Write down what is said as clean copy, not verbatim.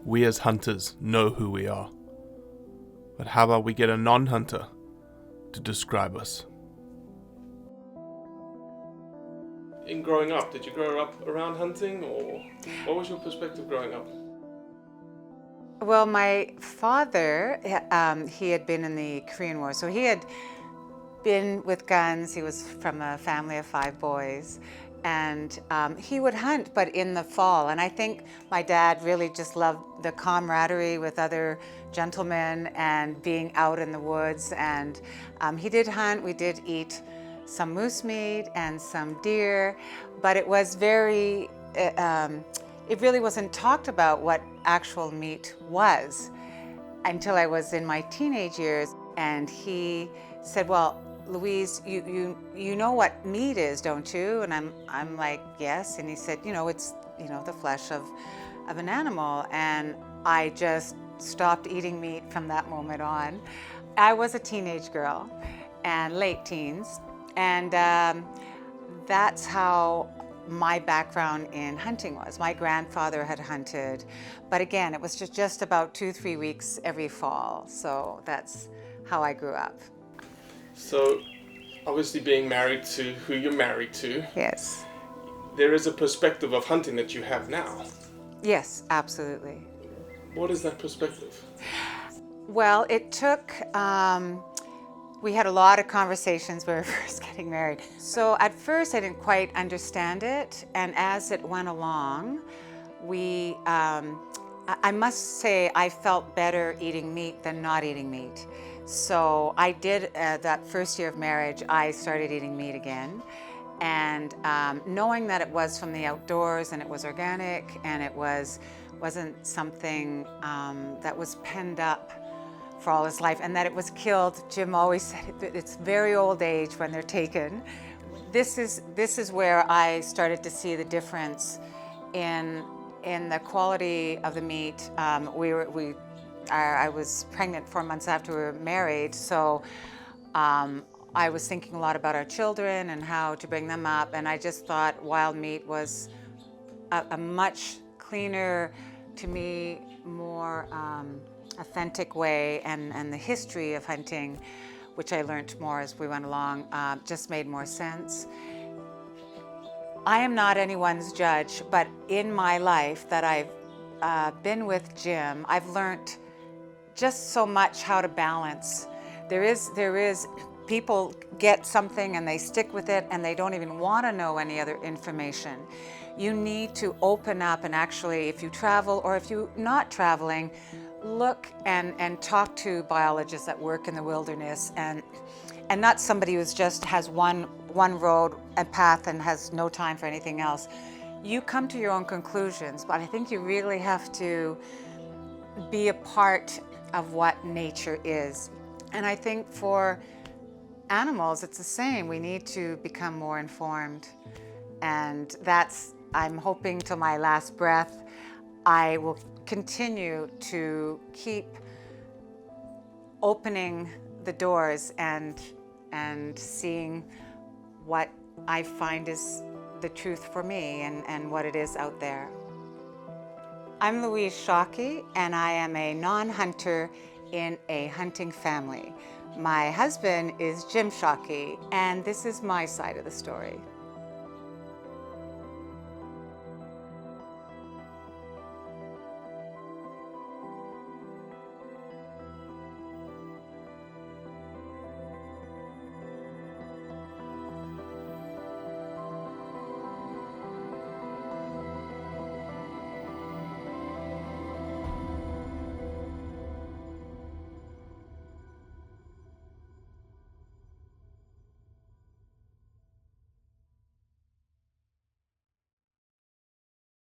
We as hunters know who we are. But how about we get a non-hunter to describe us? In growing up, did you grow up around hunting, or what was your perspective growing up? Well, my father, he had been in the Korean War, so he had been with guns. He was from a family of 5 boys, and he would hunt, but in the fall. And I think my dad really just loved the camaraderie with other gentlemen and being out in the woods. And he did hunt. We did eat some moose meat and some deer, but it was very, it really wasn't talked about what actual meat was until I was in my teenage years. And he said, well, Louise, you know what meat is, don't you? And I'm like, yes. And he said, it's, the flesh of an animal. And I just stopped eating meat from that moment on. I was a teenage girl and late teens. And that's how my background in hunting was. My grandfather had hunted, but again, it was just about 2-3 weeks every fall. So that's how I grew up. So, obviously being married to who you're married to, Yes. there is a perspective of hunting that you have now. Yes, absolutely. What is that perspective? Well, it took, we had a lot of conversations when we were first getting married. So at first I didn't quite understand it, and as it went along, I must say I felt better eating meat than not eating meat. So I did, that first year of marriage, I started eating meat again. And knowing that it was from the outdoors and it was organic and it wasn't something that was penned up for all his life, and that it was killed. Jim always said it's very old age when they're taken. This is where I started to see the difference in the quality of the meat. I was pregnant 4 months after we were married, so I was thinking a lot about our children and how to bring them up, and I just thought wild meat was a much cleaner, to me, more authentic way, and the history of hunting, which I learned more as we went along, just made more sense. I am not anyone's judge, but in my life that I've been with Jim, I've learned just so much how to balance. There is people get something and they stick with it and they don't even want to know any other information. You need to open up and actually, if you travel or if you're not traveling, look and talk to biologists that work in the wilderness, and not somebody who's just has one road and path and has no time for anything else. You come to your own conclusions, but I think you really have to be a part of what nature is. And I think for animals, it's the same. We need to become more informed. And I'm hoping till my last breath, I will continue to keep opening the doors and seeing what I find is the truth for me and what it is out there. I'm Louise Shockey, and I am a non-hunter in a hunting family. My husband is Jim Shockey, and this is my side of the story.